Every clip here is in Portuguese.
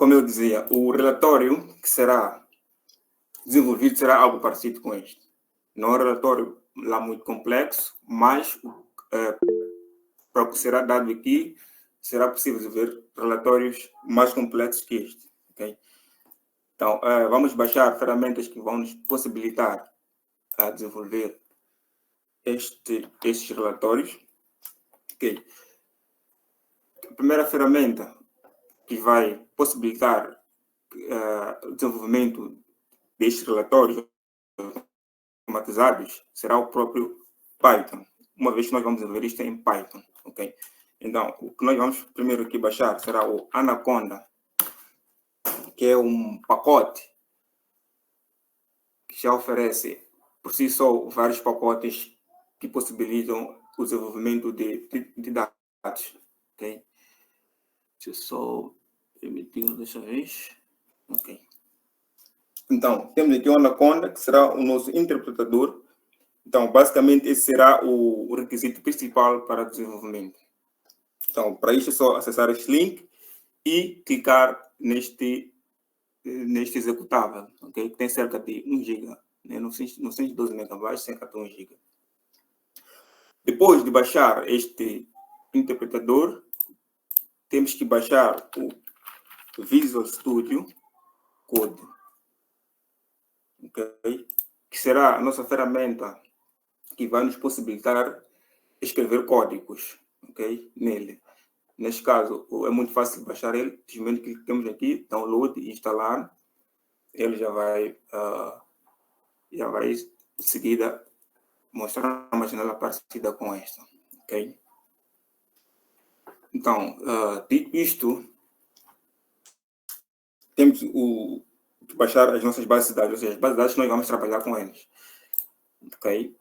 como eu dizia, o relatório que será desenvolvido será algo parecido com este. Não é um relatório lá muito complexo, mas para o que será dado aqui, será possível desenvolver relatórios mais complexos que este. Okay? Então, vamos baixar ferramentas que vão nos possibilitar a desenvolver estes relatórios. Okay. A primeira ferramenta que vai possibilitar o desenvolvimento destes relatórios automatizados será o próprio Python, uma vez que nós vamos desenvolver isto em Python. Okay? Então, o que nós vamos primeiro aqui baixar será o Anaconda, que é um pacote que já oferece por si só vários pacotes que possibilitam o desenvolvimento de dados. Okay? Deixa eu só permitir dessa vez. Ok. Então, temos aqui o Anaconda, que será o nosso interpretador. Então, basicamente, esse será o requisito principal para o desenvolvimento. Então, para isso é só acessar este link e clicar neste executável, okay? Que tem cerca de 1 GB, né? 912 MB, cerca de 1 GB. Depois de baixar este interpretador, temos que baixar o Visual Studio Code, okay? Que será a nossa ferramenta que vai nos possibilitar escrever códigos, okay? Nele. Neste caso, é muito fácil baixar ele, simplesmente clicamos aqui, download e instalar, ele já vai em seguida mostrar uma janela parecida com esta, ok? Então, dito isto, temos que baixar as nossas bases de dados, ou seja, as bases de dados nós vamos trabalhar com eles, ok?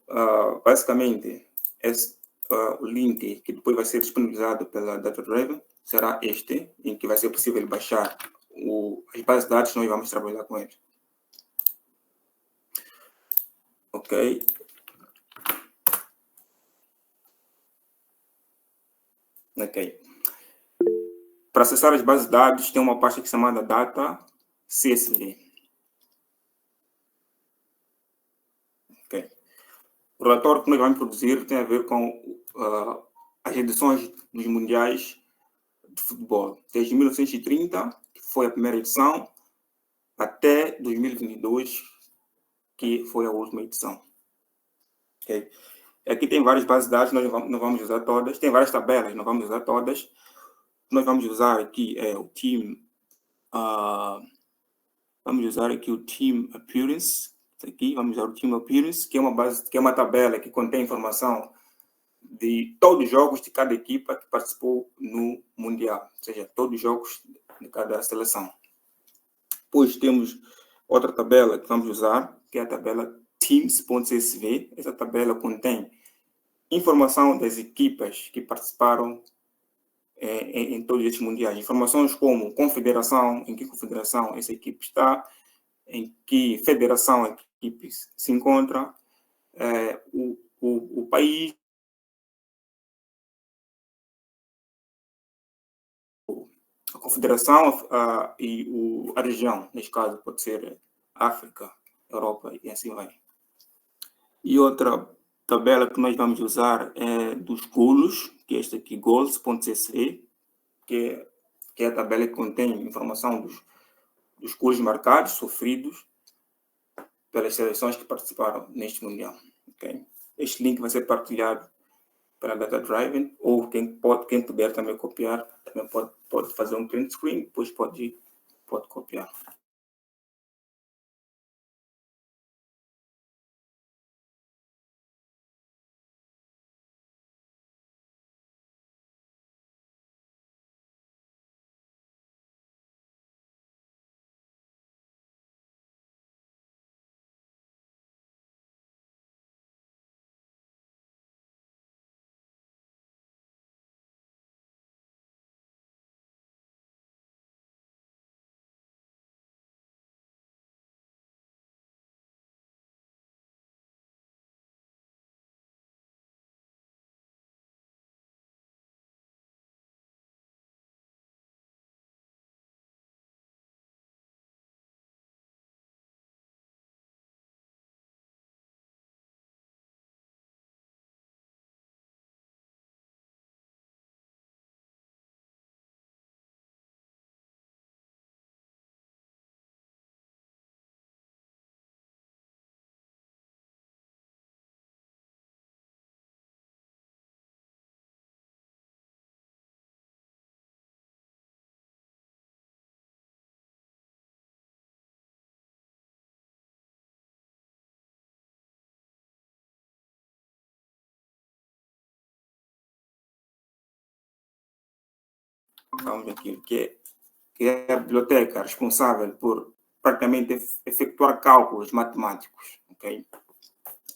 Basicamente, o link que depois vai ser disponibilizado pela DataDriven será este, em que vai ser possível baixar as bases de dados que nós vamos trabalhar com eles. Ok. Ok. Para acessar as bases de dados, tem uma pasta chamada Data CSV. Ok. O relatório que nós vamos produzir tem a ver com as edições dos mundiais de futebol, desde 1930, que foi a primeira edição, até 2022, que foi a última edição. Okay? Aqui tem várias bases de dados, nós não vamos usar todas. Tem várias tabelas, não vamos usar todas. Nós vamos usar aqui o Team. Vamos usar aqui o Team Appearance. Aqui vamos usar o Team Appearance, que é uma base, que é uma tabela que contém informação de todos os jogos de cada equipa que participou no Mundial, ou seja, todos os jogos de cada seleção. Depois temos outra tabela que vamos usar, que é a tabela Teams.csv. Essa tabela contém informação das equipas que participaram em todos estes mundiais. Informações como confederação, em que confederação essa equipe está, em que federação a equipe se encontra, o país, a confederação e a região, neste caso pode ser África, Europa e assim vai. E outra tabela que nós vamos usar é dos golos, que é esta aqui, goals.csv, que é a tabela que contém informação dos gols marcados, sofridos pelas seleções que participaram neste Mundial. Okay? Este link vai ser partilhado pela DataDriven, ou quem puder também copiar, também pode fazer um print screen, depois pode copiar. vamos aqui, que é a biblioteca responsável por praticamente efetuar cálculos matemáticos, ok?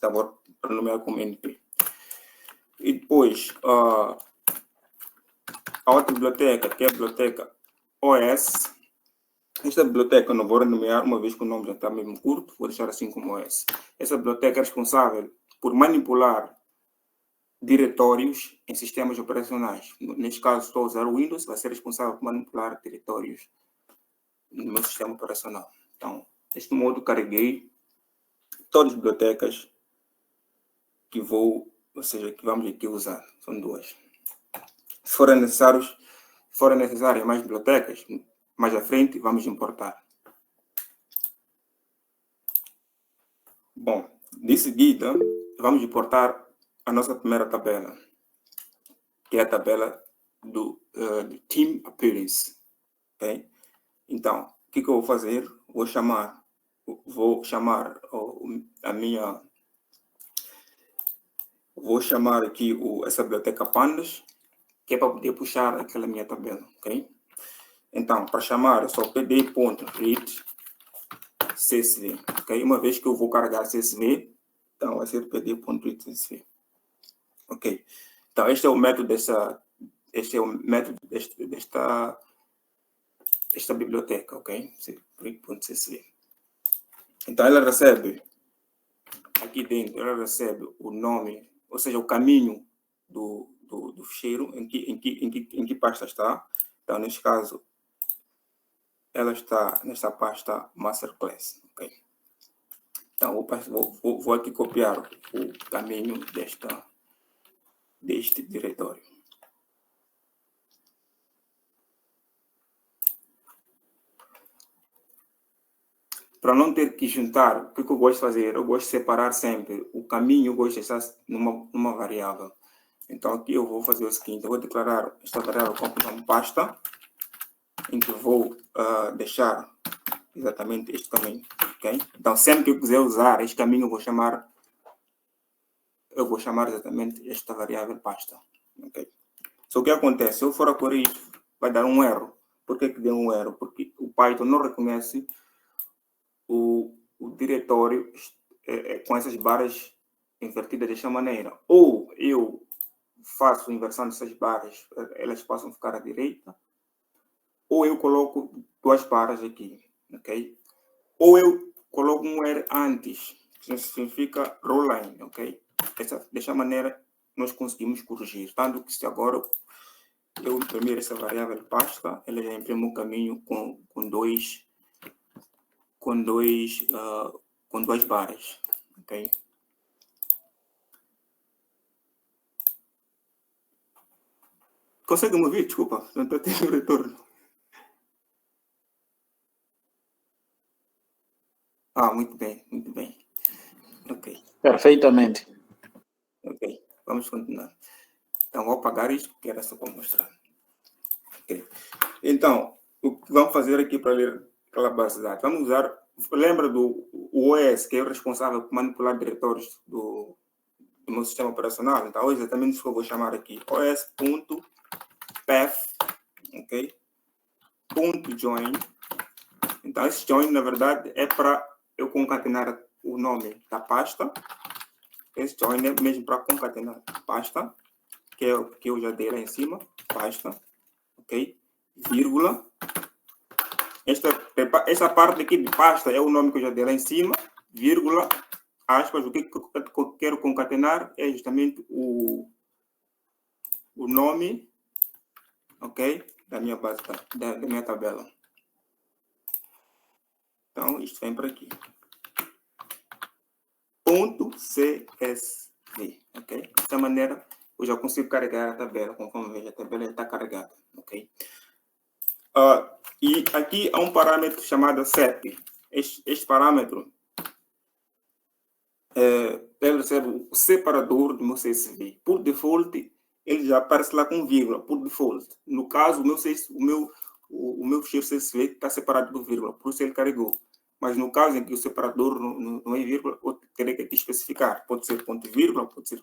Tá bom, para nomear como NP. E depois, a outra biblioteca, que é a biblioteca OS. Esta biblioteca eu não vou renomear, uma vez que o nome já está mesmo curto, vou deixar assim como OS. Essa biblioteca é responsável por manipular diretórios em sistemas operacionais. Neste caso, estou a usar o Windows, vai ser responsável por manipular diretórios no meu sistema operacional. Então, deste modo, carreguei todas as bibliotecas que vou, ou seja, que vamos aqui usar. São duas. Se forem necessárias mais bibliotecas, mais à frente, vamos importar. Bom, de seguida, vamos importar a nossa primeira tabela, que é a tabela do Team Appearance. Okay? Então, o que eu vou fazer? Vou chamar aqui essa biblioteca pandas, que é para poder puxar aquela minha tabela, ok? Então, para chamar, é só pd.read CSV, ok? Uma vez que eu vou carregar CSV, então vai ser pd.read CSV, ok? Então, este é o método desta biblioteca, ok? read.csv. Então, ela recebe aqui dentro, ela recebe o nome, ou seja, o caminho do ficheiro, em que pasta está. Então, neste caso, ela está nesta pasta Masterclass. Okay? Então, vou aqui copiar o caminho deste diretório. Para não ter que juntar, o que eu gosto de fazer? Eu gosto de separar sempre o caminho, eu gosto de estar numa variável. Então, aqui eu vou fazer o seguinte, eu vou declarar esta variável como nome pasta, em que eu vou deixar exatamente este caminho, ok? Então, sempre que eu quiser usar este caminho, eu vou chamar exatamente esta variável pasta, ok? Só que acontece, se eu for a corrigir, vai dar um erro. Por que deu um erro? Porque o Python não reconhece o diretório com essas barras invertidas desta maneira. Ou eu faço inversão dessas barras, elas possam ficar à direita, ou eu coloco duas barras aqui, ok? Ou eu coloco um R antes, que significa row line, ok? Dessa maneira nós conseguimos corrigir, tanto que se agora eu imprimir essa variável pasta, ela já imprime um caminho com duas barras, ok? Consegue me ouvir? Desculpa, não estou tendo retorno. Muito bem, muito bem. Ok. Perfeitamente. Ok, vamos continuar. Então, vou apagar isto, porque era só para mostrar. Okay. Então, o que vamos fazer aqui para ler aquela base de dados? Vamos usar, lembra do OS, que é o responsável por manipular diretórios do meu sistema operacional? Então, hoje exatamente isso que eu vou chamar aqui, os.path, ok? .join. Então, esse join, na verdade, é para eu concatenar o nome da pasta. Esse join é mesmo para concatenar a pasta, que é o que eu já dei lá em cima, pasta, ok? Vírgula. Essa parte aqui de pasta é o nome que eu já dei lá em cima, vírgula, aspas, o que eu quero concatenar é justamente o nome, ok? Da minha base, da minha tabela. Então, isto vem para aqui. .csv, ok? Dessa maneira, eu já consigo carregar a tabela, conforme veja, a tabela já está carregada, ok? E aqui há um parâmetro chamado sep. Este parâmetro, ele recebe o separador do meu CSV. Por default, ele já aparece lá com vírgula, por default. No caso, o meu ficheiro CSV está separado por vírgula, por isso ele carregou. Mas no caso em que o separador não é vírgula, eu terei que aqui especificar. Pode ser ponto e vírgula, pode ser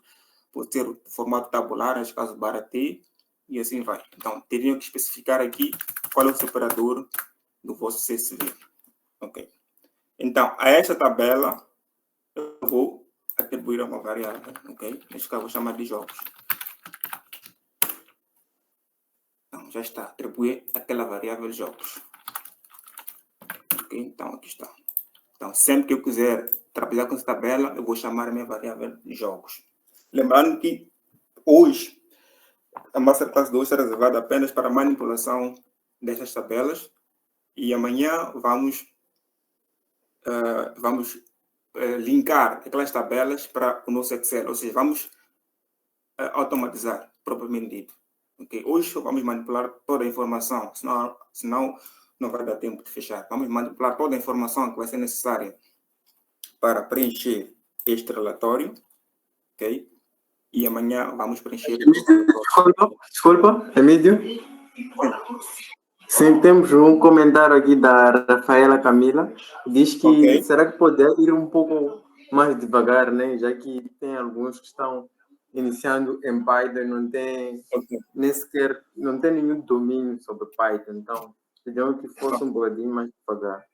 formato tabular, neste caso barra T, e assim vai. Então, teriam que especificar aqui qual é o separador do vosso CSV. Ok. Então, a esta tabela, eu vou atribuir uma variável, ok? Neste caso, vou chamar de jogos. Então, já está. Atribuir aquela variável jogos. Ok? Então, aqui está. Então, sempre que eu quiser trabalhar com essa tabela, eu vou chamar a minha variável jogos. Lembrando que hoje, a Masterclass 2 está reservada apenas para a manipulação destas tabelas e amanhã vamos linkar aquelas tabelas para o nosso Excel, ou seja, vamos automatizar, propriamente dito. Okay? Hoje vamos manipular toda a informação, senão não vai dar tempo de fechar. Vamos manipular toda a informação que vai ser necessária para preencher este relatório, ok? E amanhã vamos preencher... Desculpa, Emílio. Sim, temos um comentário aqui da Rafaela Camila. Diz que será que pode ir um pouco mais devagar, né? Já que tem alguns que estão iniciando em Python, não tem nem sequer, não tem nenhum domínio sobre Python. Então, pediam que fosse um bocadinho mais devagar.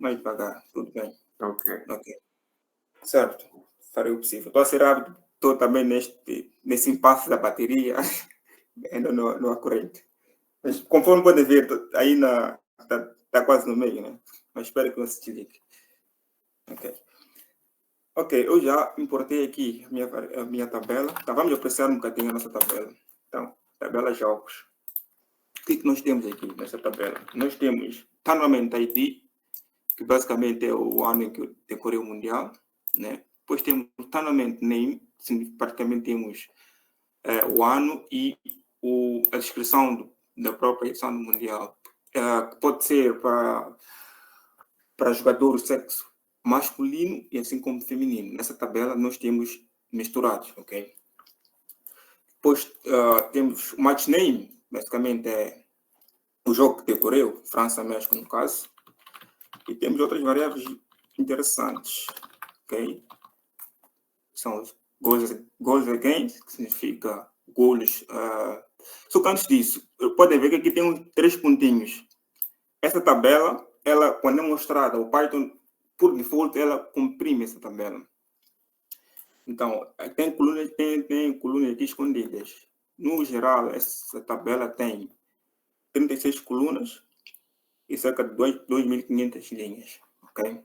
Mais devagar, tudo bem. Ok. Certo, farei o possível. Estou a ser rápido, estou também nesse impasse da bateria, ainda não há corrente. Mas conforme podem ver, aí está quase no meio, né? Mas espero que não se desligue. Ok, eu já importei aqui a minha tabela. Então, vamos apreciar um bocadinho a nossa tabela. Então, tabela jogos. O que nós temos aqui nessa tabela? Nós temos Tournament ID, que basicamente é o ano em que eu decorei o Mundial, né? Depois temos o Tournament Name, praticamente temos o ano e a descrição da própria edição do Mundial. Pode ser para jogador sexo masculino e assim como feminino. Nessa tabela nós temos misturados, ok? Depois temos o match name, basicamente é o jogo que decorreu, França-México no caso. E temos outras variáveis interessantes, ok? São os goals against, que significa gols. Só que antes disso, podem ver que aqui tem 3 pontinhos. Essa tabela, ela, quando é mostrada, o Python, por default, ela comprime essa tabela. Então, tem colunas aqui escondidas. No geral, essa tabela tem 36 colunas e cerca de 2.500 linhas, ok?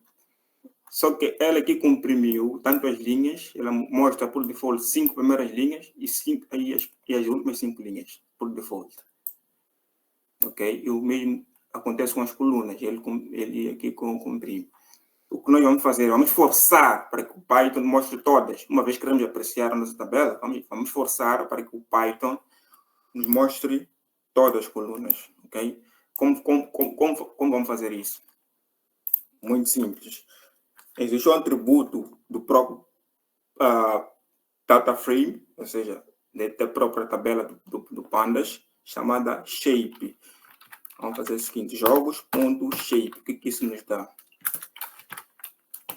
Só que ela aqui comprimiu tanto as linhas, ela mostra por default 5 primeiras linhas e as últimas 5 linhas, por default. Ok? E o mesmo acontece com as colunas, ele aqui comprime. O que nós vamos fazer? Vamos forçar para que o Python mostre todas. Uma vez que queremos apreciar a nossa tabela, vamos forçar para que o Python nos mostre todas as colunas. Ok? Como vamos fazer isso? Muito simples. Existe um atributo do próprio data frame, ou seja, da própria tabela do Pandas, chamada shape. Vamos fazer o seguinte, jogos.shape. O que isso nos dá?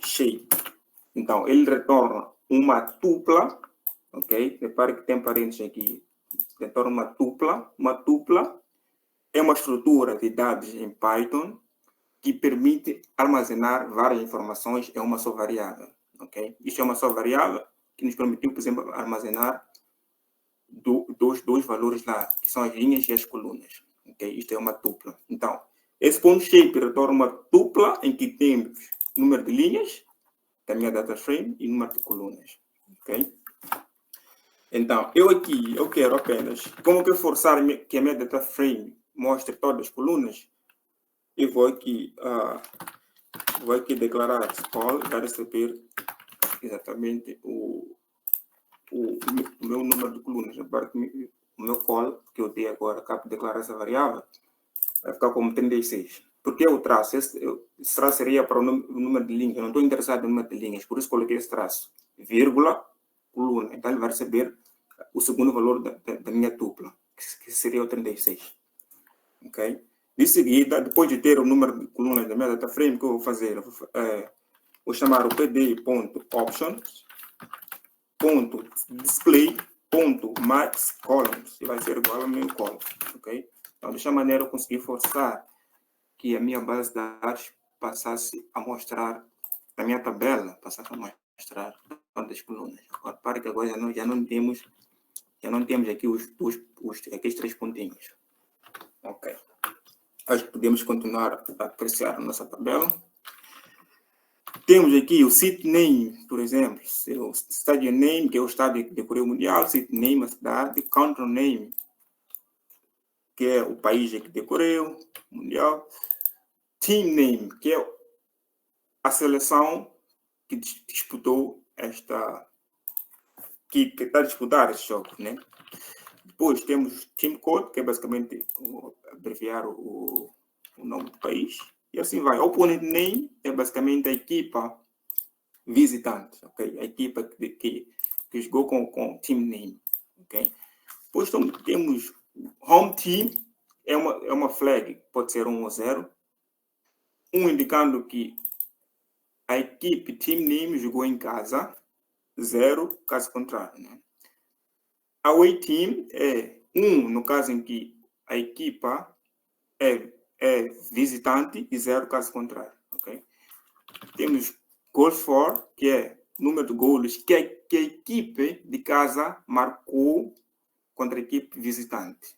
Shape. Então, ele retorna uma tupla, ok? Repare que tem parênteses aqui. Retorna uma tupla. Uma tupla é uma estrutura de dados em Python que permite armazenar várias informações em uma só variável, ok? Isso é uma só variável que nos permitiu, por exemplo, armazenar dois valores lá, que são as linhas e as colunas, ok? Isto é uma tupla. Então, esse ponto shape retorna uma tupla em que temos número de linhas da minha data frame e número de colunas, ok? Então, eu quero apenas, como eu quero forçar que a minha data frame mostre todas as colunas, eu vou aqui declarar call, vai receber exatamente o meu número de colunas. O meu call, que eu dei agora, acabo de declarar essa variável, vai ficar como 36. Porque o traço? Esse traço seria para o número de linhas. Eu não estou interessado no número de linhas, por isso coloquei esse traço. Vírgula, coluna. Então ele vai receber o segundo valor da minha tupla, que seria o 36. Ok? De seguida, depois de ter o número de colunas da minha data frame, o que eu vou fazer? Vou chamar o pd.options.display ponto max columns, e vai ser igual ao meu column, ok? Então, dessa maneira eu consegui forçar que a minha base de dados passasse a mostrar, a minha tabela passasse a mostrar quantas colunas. Agora, para que agora já não temos aqui aqueles 3 pontinhos. Ok. Acho que podemos continuar a apreciar a nossa tabela. Temos aqui o city name, por exemplo, o stadium name, que é o estádio que decorreu o mundial, city name, a cidade, country name, que é o país que decorreu o mundial, team name, que é a seleção que disputou que está a disputar esse jogo, né? Depois temos team code, que é basicamente abreviar o nome do país, e assim vai. Opponent name é basicamente a equipa visitante, ok? A equipa que jogou com team name, ok? Depois temos home team, é uma flag, pode ser 1 ou 0, indicando que a equipe team name jogou em casa, 0, caso contrário, né? Away team é 1, no caso em que a equipa é visitante, e 0, caso contrário, ok? Temos goals for, que é número de golos que a equipe de casa marcou contra a equipe visitante.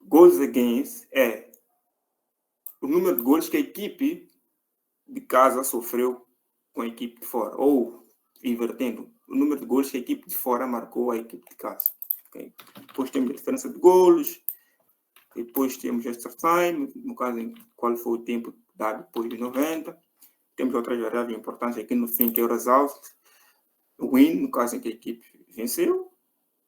Goals against é o número de gols que a equipe de casa sofreu com a equipe de fora, ou invertendo, o número de gols que a equipe de fora marcou a equipe de casa. Okay? Depois temos a diferença de golos, depois temos extra time, no caso em qual foi o tempo dado depois de 90. Temos outras variáveis importantes aqui no fim, que é o result, win, no caso em que a equipe venceu,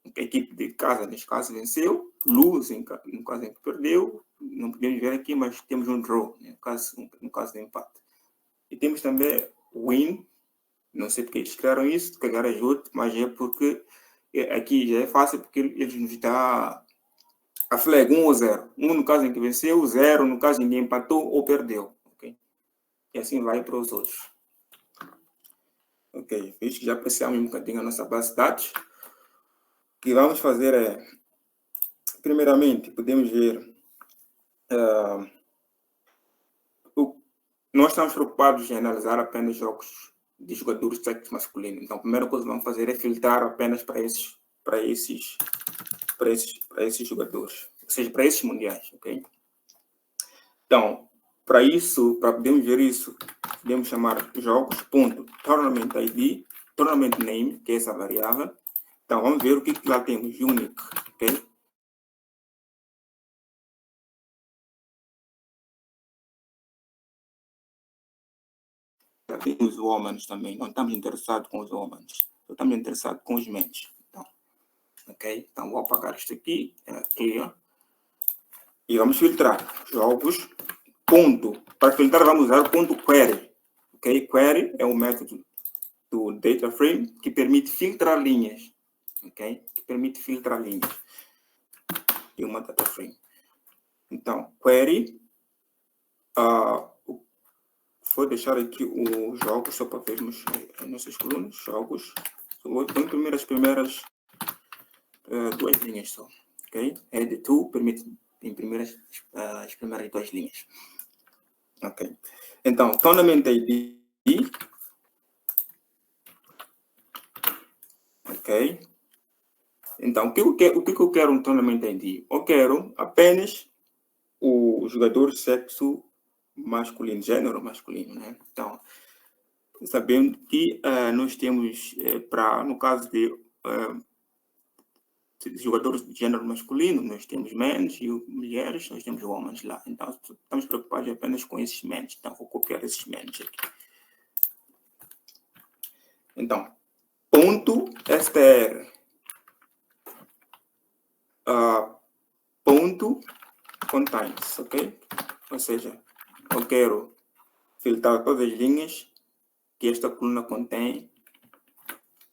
a equipe de casa, neste caso, venceu, lose, no caso em que perdeu, não podemos ver aqui, mas temos um draw, né? no caso de empate. E temos também win, não sei porque eles criaram isso, se calhar ajuda, mas é porque aqui já é fácil, porque eles nos dão a flag 1 ou 0. 1 no caso em que venceu, 0 no caso em que empatou ou perdeu. Okay? E assim vai para os outros. Ok, visto que já apreciamos um bocadinho a nossa base de dados, o que vamos fazer é, primeiramente, podemos ver, nós estamos preocupados em analisar apenas jogos de jogadores de sexo masculino. Então, a primeira coisa que vamos fazer é filtrar apenas para esses jogadores, ou seja, para esses mundiais, ok? Então, para podermos ver isso, podemos chamar jogos, ponto, tournament ID, tournament name, que é essa variável. Então, vamos ver o que lá temos, unique, ok? Já temos os homens também, não estamos interessados com os homens, estamos interessados com os mens. Então, ok? Então, vou apagar isto aqui, clear. E vamos filtrar jogos, ponto. Para filtrar, vamos usar o ponto query. Ok? Query é um método do data frame que permite filtrar linhas. Ok? Que permite filtrar linhas de uma data frame. Então, query. Vou deixar aqui o jogo só para vermos as nossas colunas. Jogos. Vou imprimir as primeiras 2 linhas só. Ok? Add to permite imprimir as primeiras 2 linhas. Ok. Então, tournament ID. Ok. Então, o que eu quero um tournament ID? Eu quero apenas o jogador sexo masculino, gênero masculino, né? Então, sabendo que nós temos, no caso de jogadores de gênero masculino, nós temos mens e mulheres, nós temos homens lá. Então, estamos preocupados apenas com esses mens. Então, vou copiar esses mens aqui. Então, ponto str, ponto contains, ok? Ou seja, eu quero filtrar todas as linhas que esta coluna contém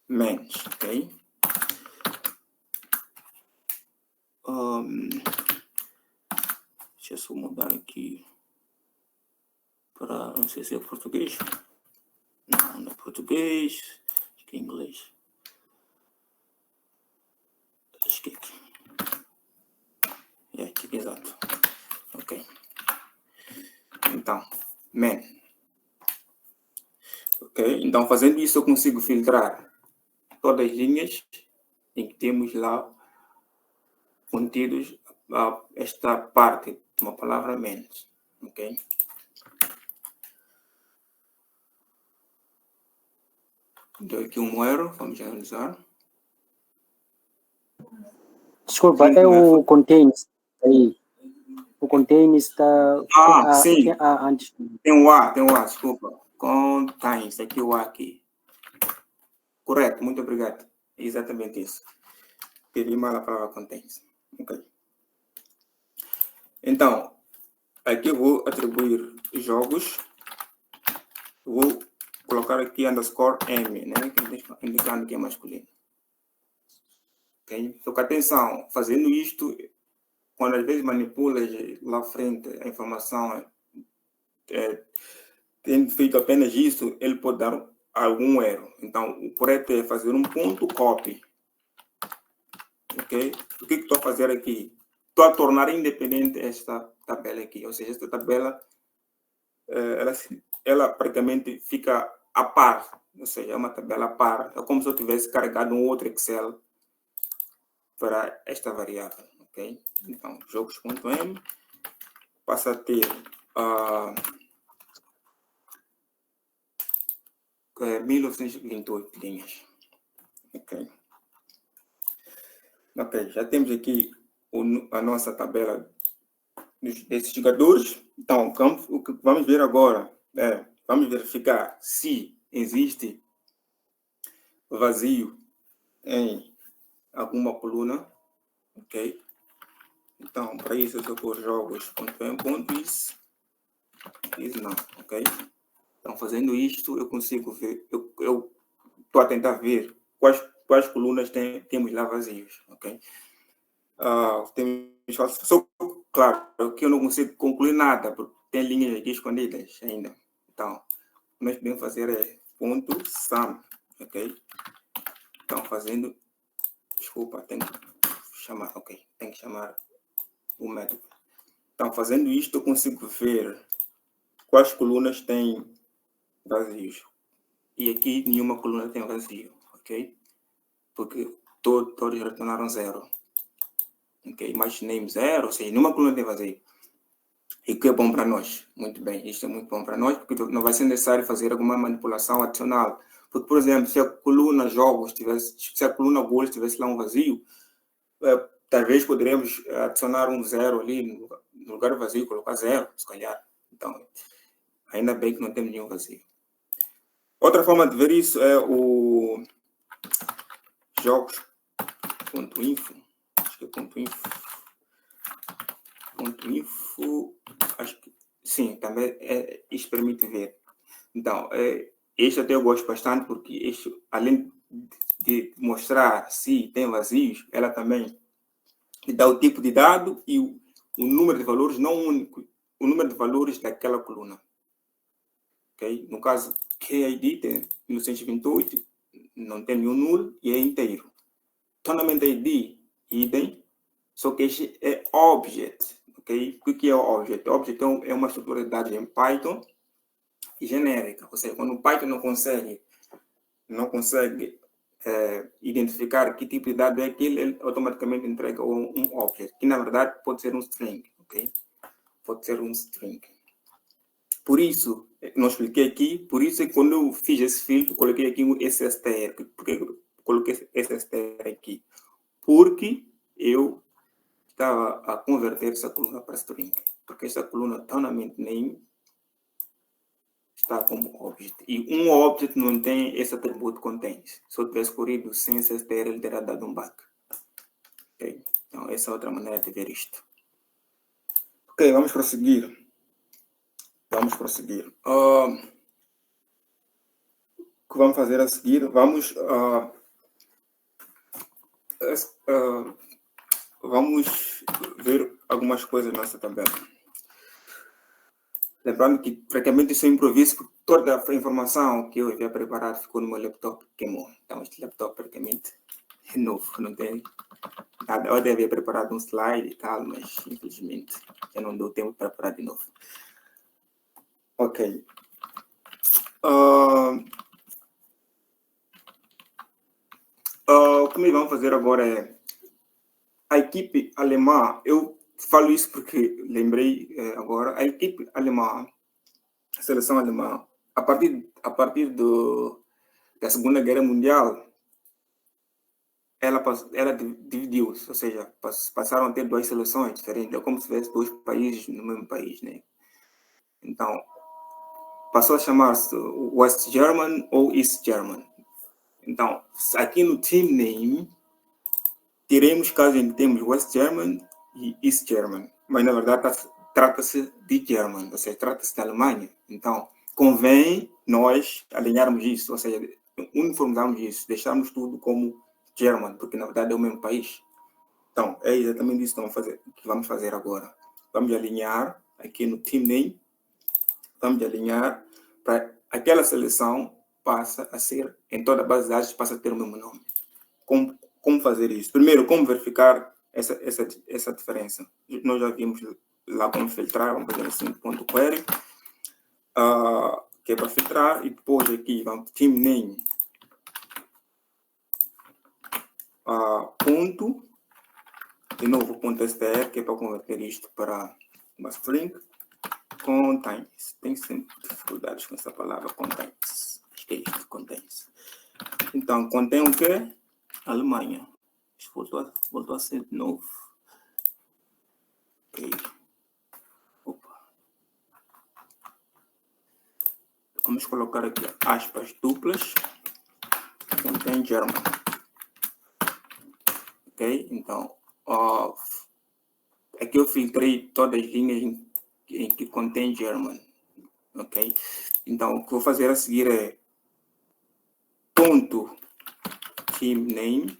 mens, ok? Deixa eu só mudar aqui para, não sei se é português. Não é português, acho que é inglês. Esquece. É aqui, exato. Ok. Então, man. Ok, então fazendo isso eu consigo filtrar todas as linhas em que temos lá contidos esta parte de uma palavra menos. Ok? Deu aqui um erro, vamos analisar. Desculpa, é o contains aí. O contains está... sim. Antes. Tem um A, desculpa. Contains, aqui o A aqui. Correto, muito obrigado. Exatamente isso. Teria mal a palavra contains. Ok. Então, aqui eu vou atribuir jogos. Vou colocar aqui underscore M, né? Indicando que é masculino. Ok? Só que atenção, fazendo isto, quando às vezes manipulas lá frente a informação, tendo feito apenas isso, ele pode dar algum erro. Então, o correto é fazer um ponto copy. Ok? O que estou a fazer aqui? Estou a tornar independente esta tabela aqui. Ou seja, esta tabela, ela praticamente fica a par. Ou seja, é uma tabela a par. É como se eu tivesse carregado um outro Excel para esta variável. Ok? Então, jogos.m passa a ter 1928 linhas. Ok. Ok, já temos aqui a nossa tabela desses jogadores. Então, o que vamos ver agora é, vamos verificar se existe vazio em alguma coluna. Ok? Então, para isso eu só por jogos.m.is não, ok? Então, fazendo isto, eu consigo ver, eu estou a tentar ver quais colunas temos lá vazios, ok? Claro, que eu não consigo concluir nada, porque tem linhas aqui escondidas ainda. Então, o que nós podemos fazer é ponto sum, ok? Então, fazendo, desculpa, tem que chamar, ok? Tem que chamar o método. Então, fazendo isto, eu consigo ver quais colunas têm vazios. E aqui nenhuma coluna tem vazio, ok? Porque todos retornaram zero. Ok? Imaginemos zero, ou seja, nenhuma coluna tem vazio. E o que é bom para nós? Muito bem, isto é muito bom para nós, porque não vai ser necessário fazer alguma manipulação adicional. Porque, por exemplo, se a coluna jogos se a coluna gols tivesse lá um vazio, talvez poderemos adicionar um zero ali no lugar do vazio, colocar zero, se calhar. Então, ainda bem que não temos nenhum vazio. Outra forma de ver isso é o jogos.info. Acho que é .info. Acho que sim, também isso permite ver. Então, este até eu gosto bastante porque este, além de mostrar se tem vazios, ela também dá o tipo de dado e o número de valores não único, o número de valores daquela coluna. Okay? No caso, KID tem 1928, não tem nenhum nulo e é inteiro. Tournament ID, idem, só que este é object. Okay? O que é o object? O object é uma estrutura de dados em Python genérica. Ou seja, quando o Python não consegue identificar que tipo de dado é aquele, ele automaticamente entrega um object, que na verdade pode ser um string. Okay? Pode ser um string. Por isso, não expliquei aqui, por isso é que quando eu fiz esse filtro, coloquei aqui um SSTR. Por que eu coloquei SSTR aqui? Porque eu estava a converter essa coluna para string. Porque essa coluna totalmente nem está como object. E um object não tem esse atributo contains. Se eu tivesse corrido sem SSTR, ele teria dado um bug. Okay? Então, essa é outra maneira de ver isto. Ok, vamos prosseguir. O que vamos fazer a seguir? Vamos ver algumas coisas nessa tabela. Lembrando que praticamente isso é improviso, porque toda a informação que eu havia preparado ficou no meu laptop, queimou. Então este laptop praticamente é novo, não tem Eu devia preparar um slide e tal, mas infelizmente já não deu tempo para preparar de novo. Ok. O que vamos fazer agora é a equipe alemã. Eu falo isso porque lembrei agora. A equipe alemã, a seleção alemã, a partir da Segunda Guerra Mundial, ela dividiu-se, ou seja, passaram a ter duas seleções diferentes. É como se tivesse dois países no mesmo país, né? Então, passou a chamar-se West German ou East German. Então, aqui no team name, teremos caso em que temos West German e East German, mas na verdade trata-se de German, ou seja, trata-se da Alemanha. Então, convém nós alinharmos isso, ou seja, uniformizarmos isso, deixarmos tudo como German, porque na verdade é o mesmo país. Então, é exatamente isso que vamos fazer agora. Vamos alinhar aqui no team name, vamos alinhar para aquela seleção passa a ser, em toda a base de dados, passa a ter o mesmo nome. Como fazer isso? Primeiro, como verificar essa diferença? Nós já vimos lá como filtrar, vamos fazer assim, ponto query, que é para filtrar, e depois aqui, vamos team name, ponto, de novo, ponto str, que é para converter isto para uma string, contains. Tem sempre dificuldades com essa palavra, contains. Acho que é isto, contains. Então, contém o quê? Alemanha. Isto voltou a ser de novo. Ok. Opa. Vamos colocar aqui aspas duplas. Contém German. Ok? Então, aqui eu filtrei todas as linhas em que contém German. Ok? Então, o que vou fazer a seguir é ponto team name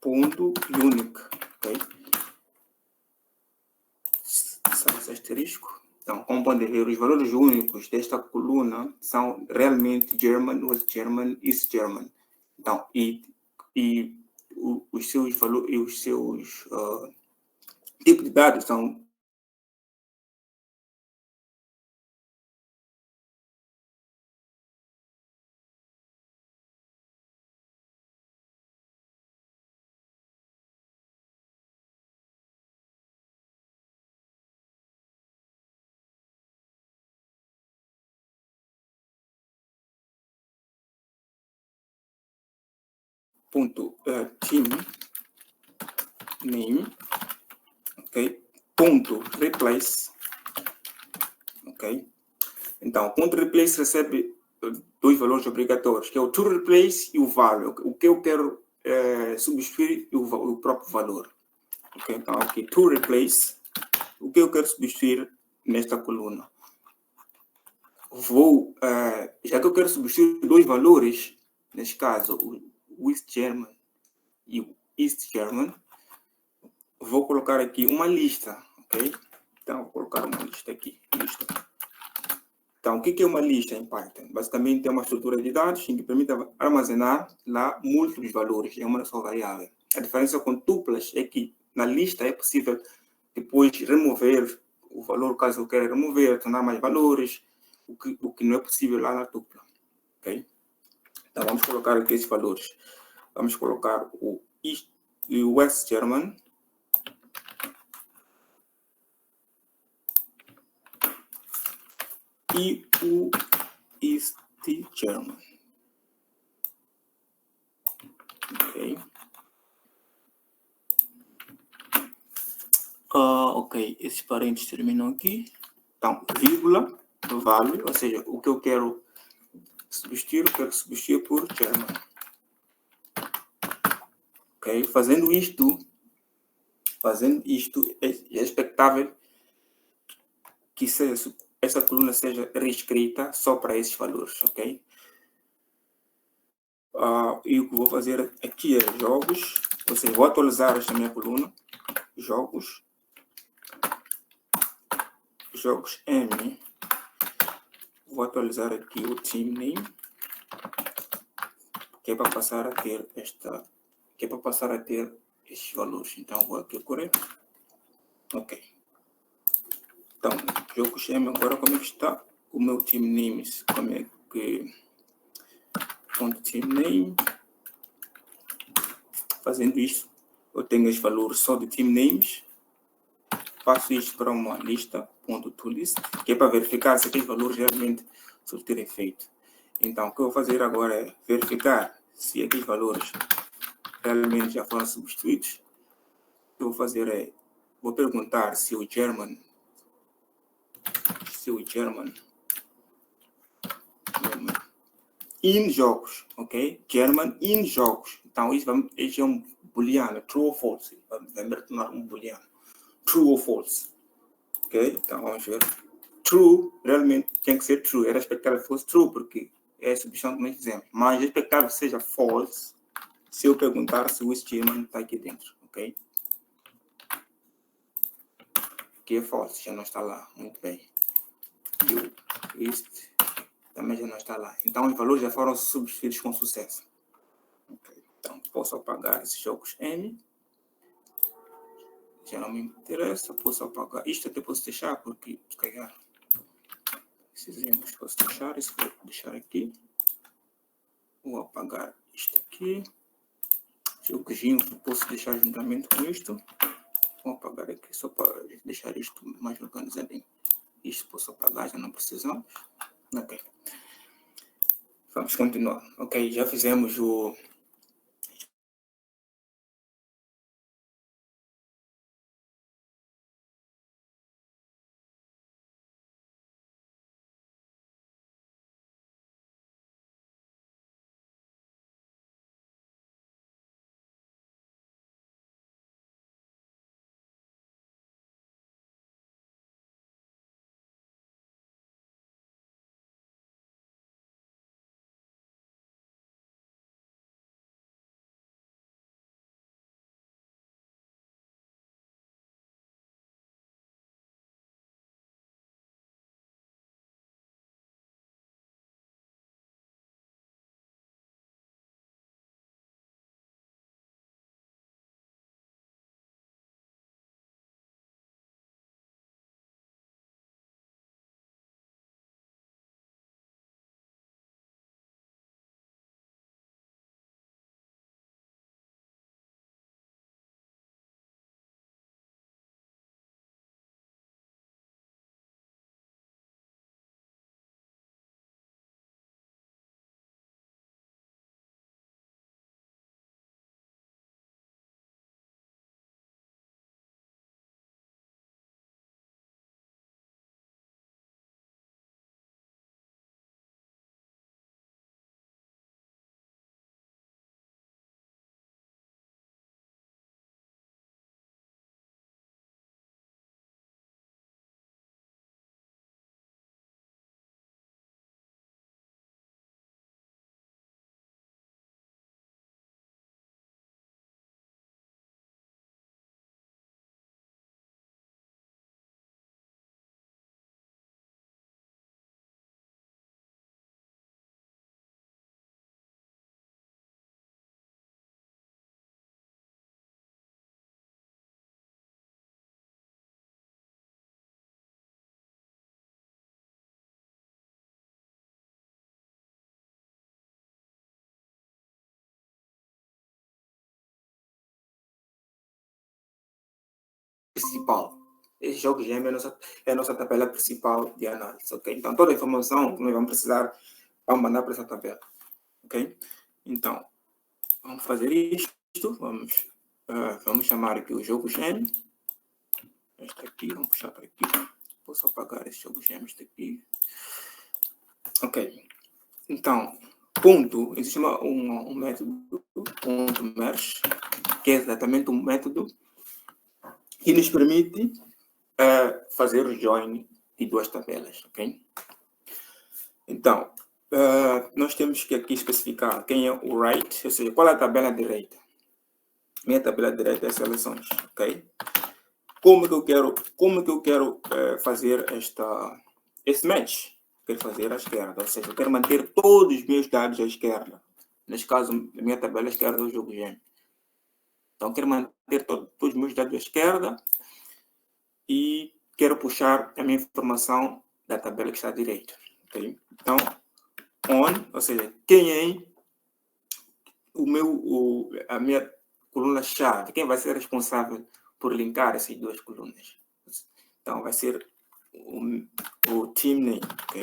ponto unique. Ok? Sabe esse asterisco? Então, como podem ver, os valores únicos desta coluna são realmente German, West German, East German. Então, os seus valores e os seus tipos de dados são ponto team name, ok, ponto replace, ok. Então, ponto replace recebe dois valores obrigatórios, que é o to replace e o value. O que eu quero substituir e o próprio valor. Ok, então aqui to replace, o que eu quero substituir nesta coluna. Já que eu quero substituir dois valores, neste caso o West German e o East German, vou colocar aqui uma lista, ok? Então, vou colocar uma lista aqui, lista. Então, o que é uma lista em Python? Basicamente, é uma estrutura de dados que permite armazenar lá múltiplos valores em uma só variável. A diferença com tuplas é que na lista é possível depois remover o valor, caso eu queira remover, tornar mais valores, o que não é possível lá na tupla, ok? Então, vamos colocar aqui esses valores. Vamos colocar o West German, e o East German. Ok. Ok, esses parênteses terminam aqui. Então, vírgula, vale, ou seja, o que eu quero substituir, eu quero substituir por German. Ok, fazendo isto, é expectável que essa coluna seja reescrita só para esses valores, ok? E o que vou fazer aqui é jogos, ou seja, vou atualizar esta minha coluna, jogos M, vou atualizar aqui o team name, que é para passar a ter esta que é para passar a ter estes valores. Então, vou aqui correto. Ok. Então, jogo chama agora como é que está o meu team names. Como é que... ponto team name. Fazendo isto, eu tenho os valores só de team names. Passo isto para uma lista, ponto to list, que é para verificar se aqueles valores realmente surtirem efeito. Então, o que eu vou fazer agora é verificar se aqueles valores realmente já foram substituídos. O que eu vou fazer é, vou perguntar se o German in jogos, ok? German in jogos. Então, isso é um booleano, true ou false. Vai me retornar um booleano. True ou false. Ok? Então, vamos ver. True, realmente tem que ser true. Era expectável que fosse true, porque é a substituição que nós fizemos. Mas é expectável que seja false se eu perguntar se o German está aqui dentro, ok? Aqui é false, já não está lá. Muito bem. E este também já não está lá. Então, os valores já foram substituídos com sucesso. Okay. Então, posso apagar esses jogos N. Já não me interessa. Posso apagar. Isto até posso deixar, porque, se calhar, precisamos, posso deixar. Isso vou deixar aqui. Vou apagar isto aqui. Jogozinho, posso deixar juntamente com isto. Vou apagar aqui, só para deixar isto mais organizadinho. Isto posso apagar, já não precisamos. Ok. Vamos continuar. Ok, já fizemos o... principal. Esse jogo GM é a nossa tabela principal de análise, ok? Então, toda a informação que nós vamos precisar, vamos mandar para essa tabela, ok? Então, vamos fazer isto, vamos chamar aqui o jogo GM. Este aqui, vamos puxar para aqui. Posso apagar esse jogo GM, este aqui. Ok. Então, ponto, existe um método, ponto merge, que é exatamente um método que nos permite fazer o join de duas tabelas, ok? Então, nós temos que aqui especificar quem é o right, ou seja, qual é a tabela direita. Minha tabela direita é seleções, ok? Como que eu quero fazer esse match? Quero fazer à esquerda, ou seja, eu quero manter todos os meus dados à esquerda. Neste caso, a minha tabela à esquerda é o jogo GEM. Então, quero manter todos os meus dados à esquerda e quero puxar a minha informação da tabela que está à direita. Okay? Então, ou seja, quem é a minha coluna-chave, quem vai ser responsável por linkar essas duas colunas. Então, vai ser o team name. Okay?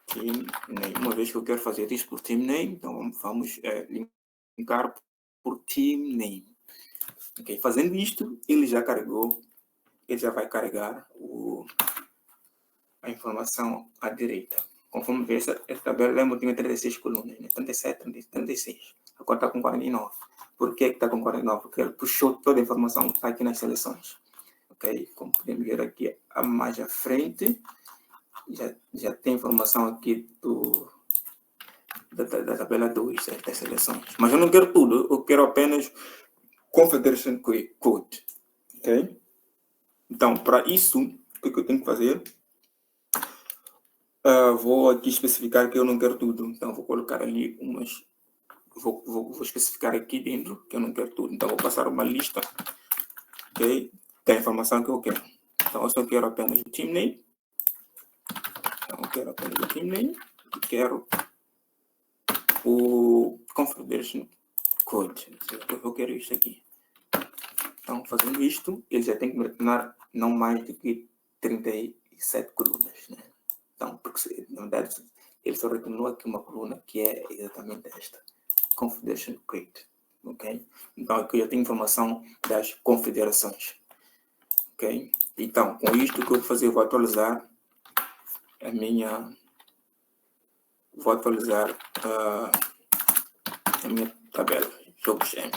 Team name. Uma vez que eu quero fazer isso por team name, então vamos linkar por team name. Okay? Fazendo isto, ele já carregou, ele já vai carregar a informação à direita. Conforme vê, essa tabela tinha 36 colunas, né? 37, 36. Agora está com 49. Por que está com 49? Porque ele puxou toda a informação que está aqui nas seleções. Ok? Como podemos ver aqui, a mais à frente, já tem informação aqui da tabela 2, das seleções. Mas eu não quero tudo, eu quero apenas Confederation Code. Ok? Então, para isso, o que eu tenho que fazer? Vou aqui especificar que eu não quero tudo. Então, vou colocar ali umas... Vou especificar aqui dentro que eu não quero tudo. Então, vou passar uma lista, okay, da informação que eu quero. Então, eu só quero apenas o team name. Então, eu quero apenas o team name. E quero o Confederation Code. Eu quero isso aqui. Então, fazendo isto, ele já tem que me retornar não mais do que 37 colunas, né? Então, porque, na verdade, ele só retornou aqui uma coluna que é exatamente esta. Confederation Code. Ok? Então, aqui eu tenho informação das confederações. Ok? Então, com isto que eu vou fazer, eu vou atualizar a minha... Vou atualizar a minha tabela. Jogos M.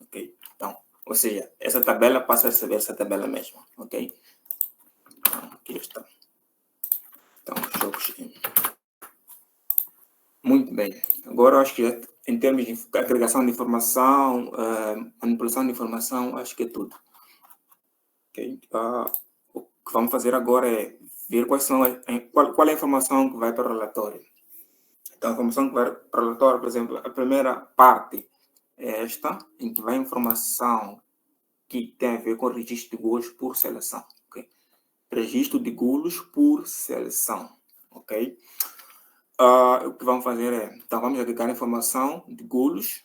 Ok? Então, ou seja, essa tabela passa a ser essa tabela mesmo. Ok? Então, aqui está. Então, jogos M. Muito bem. Agora, eu acho que em termos de agregação de informação, manipulação de informação, acho que é tudo. Okay? O que vamos fazer agora é ver qual é a informação que vai para o relatório. Então, a informação que vai para o relatório, por exemplo, a primeira parte é esta, em que vai a informação que tem a ver com o registro de golos por seleção. Okay? Registro de golos por seleção. Ok? O que vamos fazer é, então vamos agregar a informação de golos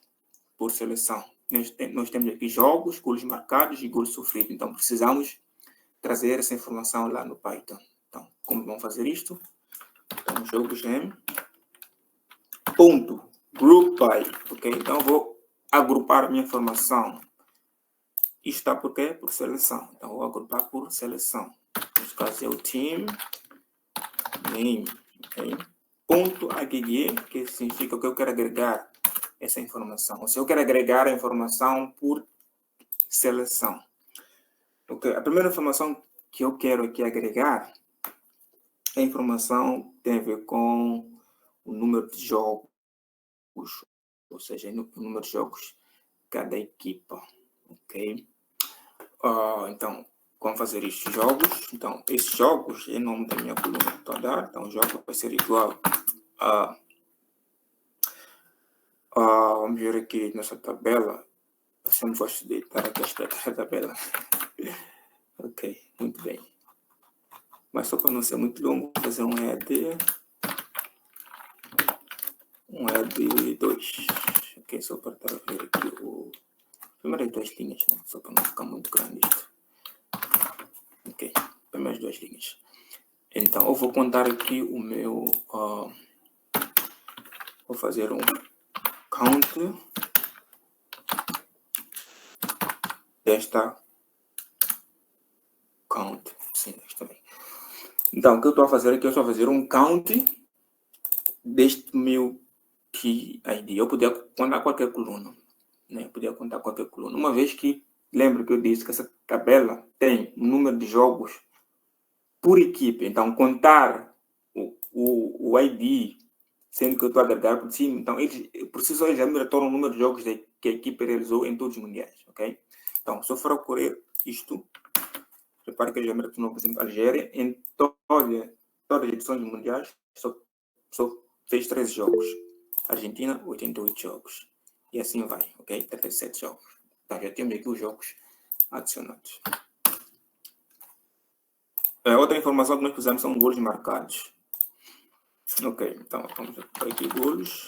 por seleção. Nós temos aqui jogos, golos marcados e golos sofridos. Então precisamos trazer essa informação lá no Python. Então, como vamos fazer isto? Então, jogos M, ponto, group by, ok? Então, eu vou agrupar a minha informação. Isto está por quê? Por seleção. Então, vou agrupar por seleção. Nesse caso é o team name, ok? Ponto agg, que significa que eu quero agregar essa informação. Ou seja, eu quero agregar a informação por seleção. Okay. A primeira informação que eu quero aqui agregar é a informação que tem a ver com o número de jogos, ou seja, o número de jogos de cada equipa. Ok? Então, como fazer estes jogos? Então, esses jogos é o nome da minha coluna que estou a dar. Então, o jogo vai ser igual a... vamos ver aqui nessa tabela. Eu sempre gosto de dar aqui a tabela. Ok, muito bem. Mas só para não ser muito longo, vou fazer um ED 2. Ok, só para ver aqui o... Primeiras 2 linhas, né? Só para não ficar muito grande isto. Ok, primeiras 2 linhas. Então, eu vou contar aqui o meu... vou fazer um count desta count. Sim, também. Então, o que eu estou a fazer aqui? Eu estou a fazer um count deste meu key ID. Eu podia contar qualquer coluna. Né? Eu podia contar qualquer coluna. Uma vez que, lembro que eu disse que essa tabela tem um número de jogos por equipe. Então, contar o ID, sendo que eu estou a agregar por cima, então, por si só, já me retorna o número de jogos que a equipe realizou em todos os mundiais. Ok? Então, se eu for ocorrer isto, repare que ele já me retornou, por exemplo, Algéria, em todas as edições mundiais, só fez 13 jogos. Argentina, 88 jogos. E assim vai, ok? 37 jogos. Então, já temos aqui os jogos adicionados. Outra informação que nós precisamos são golos marcados. Ok, então vamos aqui golos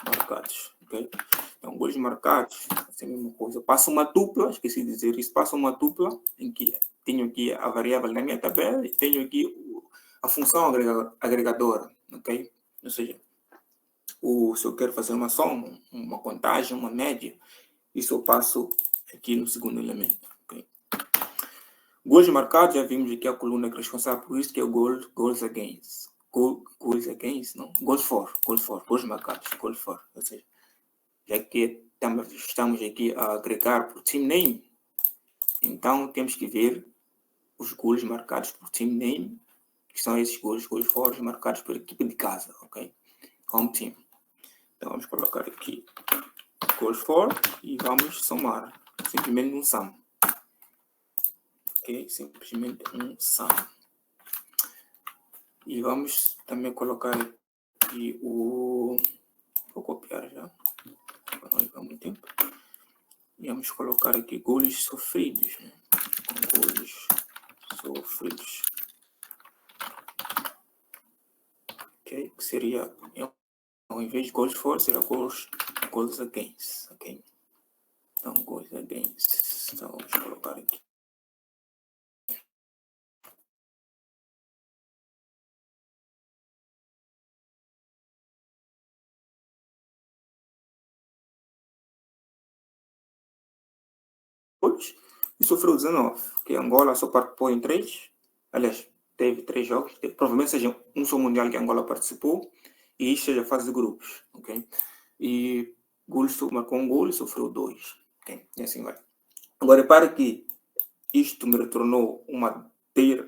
marcados. Ok, então golos marcados, assim a mesma coisa. Passo uma dupla, esqueci de dizer isso. Passo uma dupla em que tenho aqui a variável na minha tabela e tenho aqui a função agregadora. Ok, ou seja, se eu quero fazer uma soma, uma contagem, uma média, isso eu passo aqui no segundo elemento. Okay? Gols marcados, já vimos aqui a coluna que é responsável por isso, que é o goals against. Goals against, não. Goals for. Gols marcados. Goals for. Ou seja, já que estamos aqui a agregar por team name, então temos que ver os gols marcados por team name, que são esses gols for marcados por equipe de casa, ok? Home team. Então vamos colocar aqui goals for e vamos somar. Simplesmente um sum. Ok? Simplesmente um sum. E vamos também colocar aqui o... Vou copiar já. Para não levar muito tempo. E vamos colocar aqui gols sofridos. Né? Gols sofridos. Ok? Que seria... Ao invés de goals for, será goals against. Ok? Então, goals against. Então, vamos colocar aqui. E sofreu 19, que Angola só participou em 3. Aliás, teve 3 jogos. Provavelmente seja um só mundial que Angola participou. E isto seja a fase de grupos. Okay? E marcou um gol e sofreu 2. Okay? E assim vai. Agora, repare que isto me retornou uma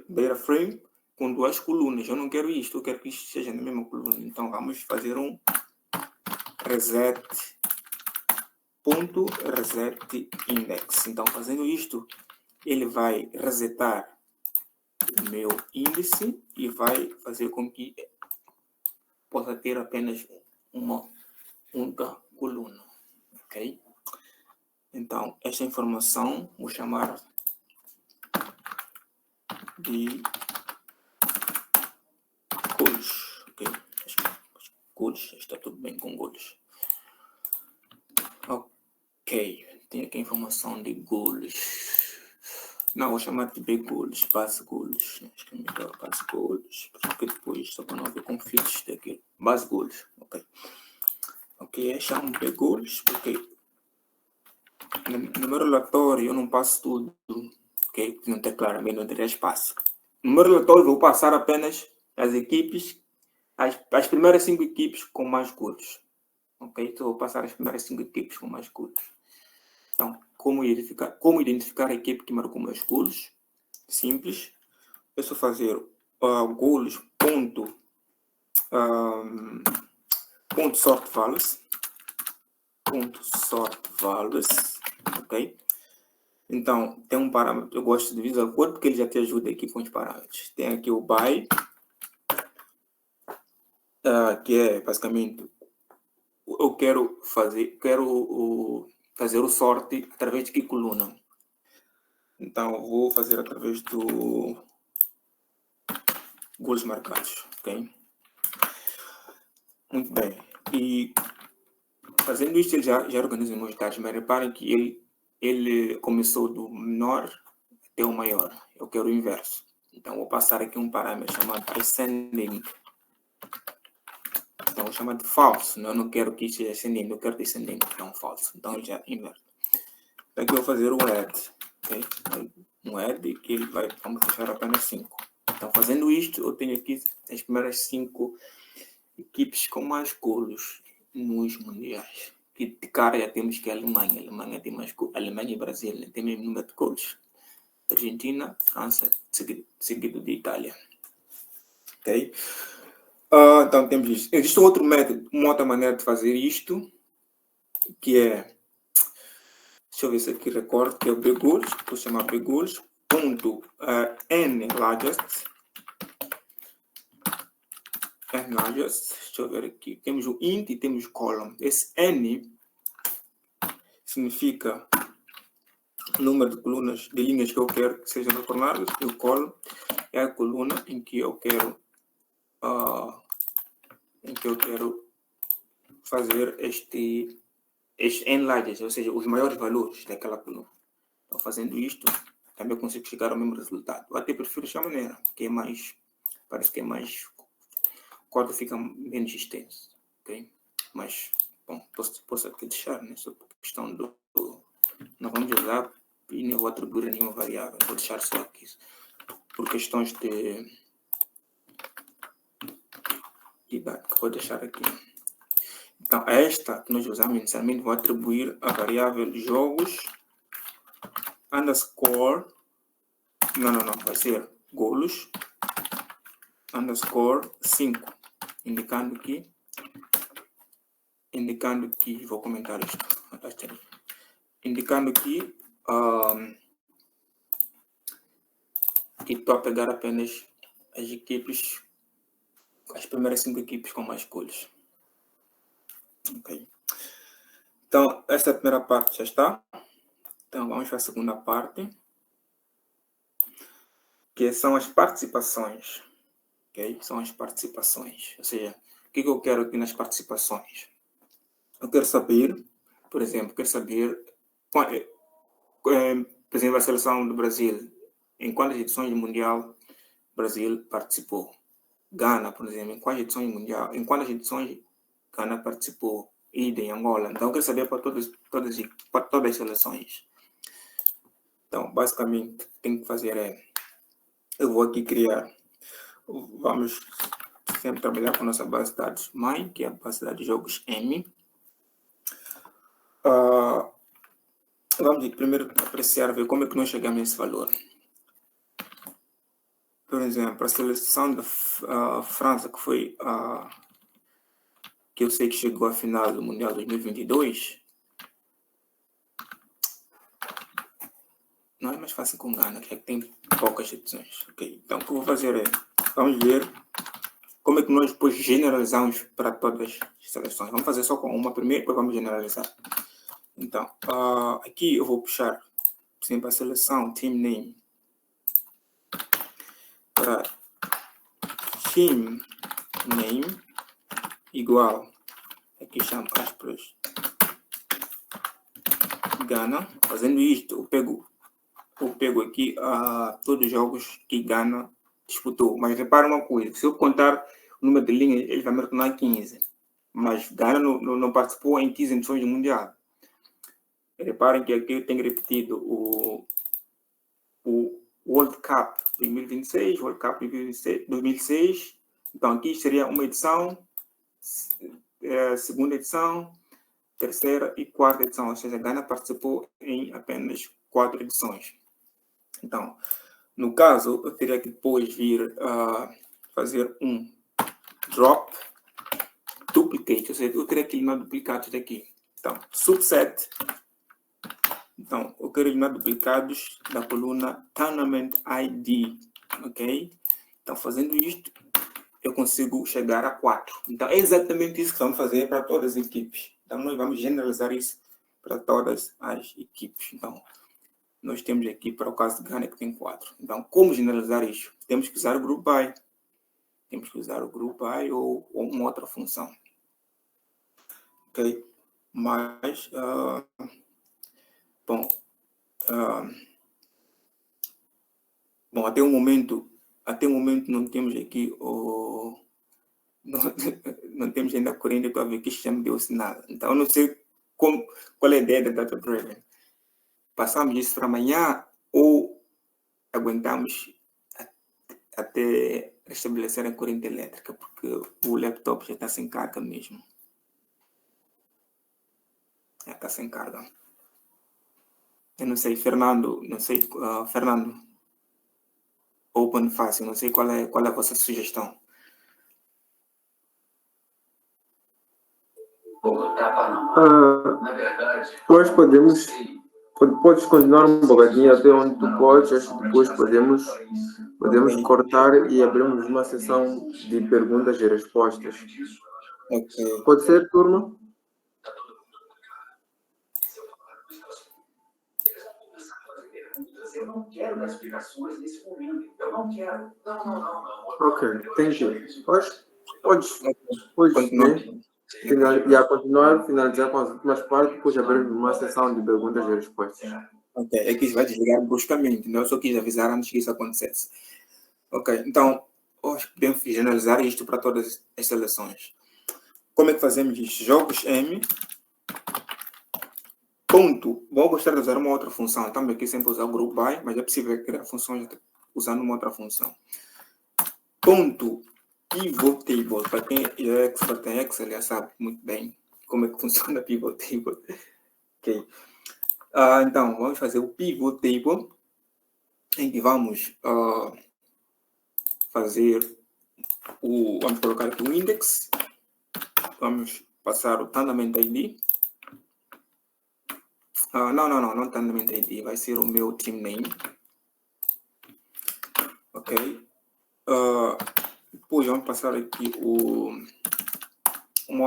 data frame com 2 colunas. Eu não quero isto, eu quero que isto seja na mesma coluna. Então, vamos fazer um reset index. Então, fazendo isto, ele vai resetar o meu índice e vai fazer com que possa ter apenas uma única coluna. Ok? Então, esta informação vou chamar de gols. Ok? Gols, está tudo bem com gols. Ok, tem aqui a informação de gols. Não, vou chamar de B-goals, base goals. Acho que é melhor base goals, porque depois só para não haver conflitos daqui. Base goals, ok. Ok, chamo B-goals, porque no meu relatório eu não passo tudo, ok? Não tem claramente, não teria espaço. No meu relatório vou passar apenas as equipes, as primeiras 5 equipes com mais gols. Ok, então vou passar as primeiras 5 equipes com mais gols. Então, como identificar a equipe que marcou mais gols? Simples. É só fazer gols ponto sort values. Ok? Então, tem um parâmetro. Eu gosto de Visual Code porque ele já te ajuda aqui com os parâmetros. Tem aqui o by, que é basicamente eu quero fazer o sorte através de que coluna. Então, eu vou fazer através do gols marcados, ok? Muito bem. E fazendo isto, ele já organiza os meus dados, mas reparem que ele começou do menor até o maior. Eu quero o inverso. Então, vou passar aqui um parâmetro chamado ascending. Então, vou chamar de false. Eu não quero que isto seja ascendente, eu quero descendente. Então, false. Então, ele já inverte. Aqui eu vou fazer o add. Okay? Um add que ele vai, vamos fechar apenas 5. Então, fazendo isto, eu tenho aqui as primeiras 5 equipes com mais golos nos mundiais. E de cara já temos que a Alemanha. A Alemanha tem mais golos. Alemanha e Brasil tem o mesmo número de golos. Argentina, França, seguido de Itália. Ok? Então temos isso. Existe outro método, uma outra maneira de fazer isto, que é, deixa eu ver se aqui recordo, que é o bgoals, vou chamar bgoals, ponto n largest, deixa eu ver aqui, temos o int e temos o column. Esse n significa o número de colunas, de linhas que eu quero que sejam retornadas, e o column é a coluna em que eu quero fazer este n-largest, ou seja, os maiores valores daquela coluna. Então, fazendo isto, também consigo chegar ao mesmo resultado. Eu até prefiro desta maneira, que é mais, parece que é mais, o código fica menos extenso, ok? Mas, bom, posso aqui deixar, né? Só por questão não vamos usar e nem vou atribuir a nenhuma variável, vou deixar só aqui, por questões de didática, vou deixar aqui. Então, esta que nós usamos inicialmente, vou atribuir a variável jogos underscore, não, vai ser golos underscore 5, indicando que, vou comentar isto, indicando que estou a pegar apenas as equipes, as primeiras 5 equipes com mais golos. Ok. Então, essa primeira parte já está. Então, vamos para a segunda parte, que são as participações. Ok? São as participações. Ou seja, o que eu quero aqui nas participações? Eu quero saber, por exemplo, por exemplo, a seleção do Brasil, em quantas edições do Mundial o Brasil participou? Gana, por exemplo, em quantas edições Gana participou? Idem, Angola. Então, eu quero saber para todas as seleções. Então, basicamente, o que tem que fazer eu vou aqui criar, vamos sempre trabalhar com a nossa base de dados mãe, que é a base de dados jogos M. Vamos primeiro apreciar, ver como é que nós chegamos a esse valor. Por exemplo, a seleção da França, que foi que eu sei que chegou à final do Mundial 2022, não é mais fácil com Gana, que tem poucas edições. Okay. Então, o que eu vou fazer vamos ver como é que nós depois generalizamos para todas as seleções. Vamos fazer só com uma primeiro, depois vamos generalizar. Então, aqui eu vou puxar, por exemplo, a seleção team name para team name igual, aqui chamo aspas, Gana. Fazendo isto, eu pego aqui todos os jogos que Gana disputou. Mas repara uma coisa, se eu contar o número de linhas, ele vai me retornar 15. Mas Gana não participou em 15 edições do Mundial. Reparem que aqui eu tenho repetido o World Cup 2026, World Cup 2006. Então, aqui seria uma edição, segunda edição, terceira e quarta edição. Ou seja, Gana participou em apenas 4 edições. Então, no caso, eu teria que depois vir fazer um drop duplicate, ou seja, eu teria que eliminar duplicados daqui. Então, subset. Então, eu quero eliminar duplicados da coluna Tournament ID, ok? Então, fazendo isto, eu consigo chegar a 4. Então, é exatamente isso que vamos fazer para todas as equipes. Então, nós vamos generalizar isso para todas as equipes. Então, nós temos aqui, para o caso de Gana, que tem 4. Então, como generalizar isso? Temos que usar o group by. Temos que usar o group by ou uma outra função. Ok? Mas, bom, até o momento não temos aqui não temos ainda a corrente para ver que isto já me deu sinal. Então, eu não sei qual é a ideia da data driven. Passamos isso para amanhã ou aguentamos até restabelecer a corrente elétrica, porque o laptop já está sem carga mesmo. Já está sem carga. Eu não sei, Fernando, Fernando, Open Fácil, não sei qual é a vossa sugestão. Nós podes continuar um bocadinho até onde tu podes, acho que depois podemos cortar e abrirmos uma sessão de perguntas e respostas. Okay. Pode ser, turma? Eu não quero dar explicações nesse momento. Eu não quero. Não. Ok, thank you. Podes, Continua. né? Finalizar com as últimas partes, depois abrir uma sessão de perguntas e respostas. Ok, é que isso vai desligar bruscamente, né? Eu só quis avisar antes que isso acontecesse. Ok, então, hoje podemos generalizar isto para todas as seleções. Como é que fazemos isto? Jogos M, ponto. Vou gostar de usar uma outra função. Também aqui sempre usar o group by, mas é possível criar funções usando uma outra função. Ponto pivot table. Para quem é expert em Excel, já sabe muito bem como é que funciona pivot table. Ok. Então, vamos fazer o pivot table, em que vamos vamos colocar aqui o index, vamos passar o Tendermint ID. Não Tendermint ID, vai ser o meu team name. Ok. Depois vamos passar aqui um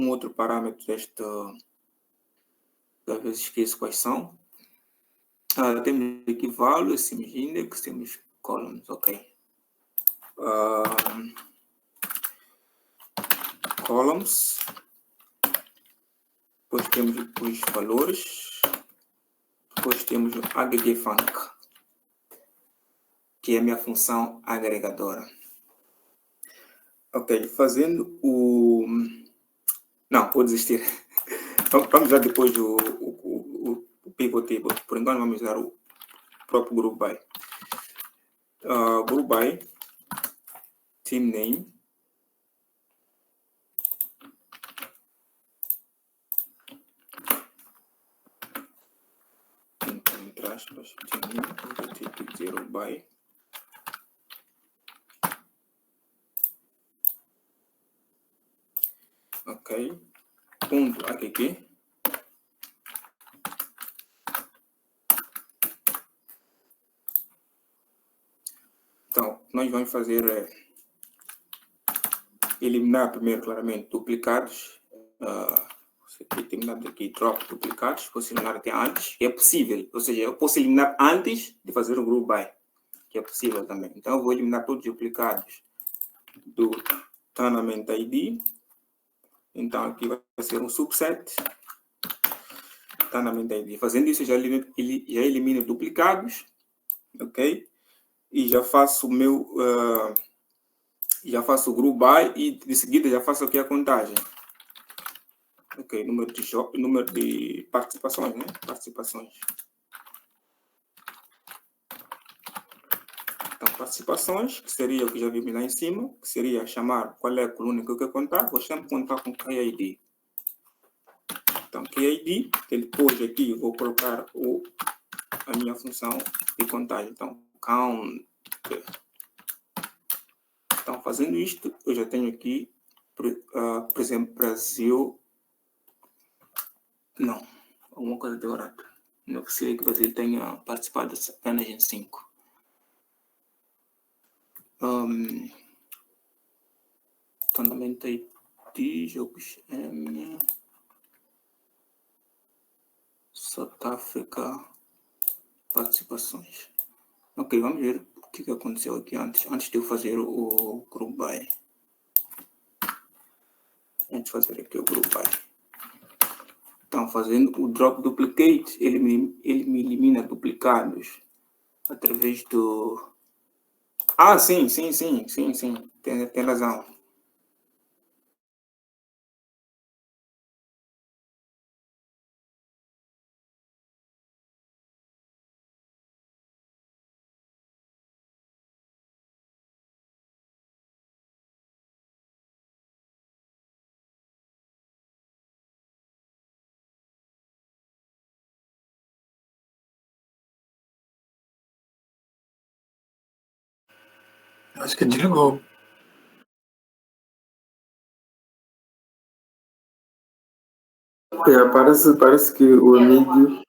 outro parâmetro deste, às vezes esqueço quais são. Temos aqui values, temos index, temos columns, ok. Columns, depois temos os valores, depois temos o aggfunc, que é a minha função agregadora. Ok, fazendo o... Não, vou desistir. Vamos usar depois o pivot table. Por enquanto vamos usar o próprio group by. Group by, team name, entre aspas, team name, vou ter que dizer o by. Ok, ponto aqui. Então, nós vamos fazer eliminar primeiro, claramente, duplicados. Terminado aqui, drop duplicados, posso eliminar até antes, que é possível. Ou seja, eu posso eliminar antes de fazer o group by, que é possível também. Então, eu vou eliminar todos os duplicados do Tendermint ID. Então, aqui vai ser um subset. Tendermint ID. Fazendo isso, já elimino duplicados. Ok? E já faço o meu... já faço o group by e de seguida já faço aqui a contagem. Ok, número de participações, né? Participações. Então, participações, que seria o que já vimos lá em cima, que seria chamar qual é a coluna que eu quero contar, vou sempre contar com KID. Então, KID, depois aqui vou colocar a minha função de contagem. Então, count. Então, fazendo isto, eu já tenho aqui, por exemplo, Brasil. Não, alguma coisa de errado. Não é possível que o Brasil tenha participado apenas em 5. Tendermint ID, jogos M, South Africa, participações. Ok, vamos ver o que aconteceu aqui antes de eu fazer o group by. Antes de fazer aqui o group by. Então, fazendo o drop duplicate, ele me elimina duplicados através do... sim. Tem razão. Acho que desligou. Parece que o Emílio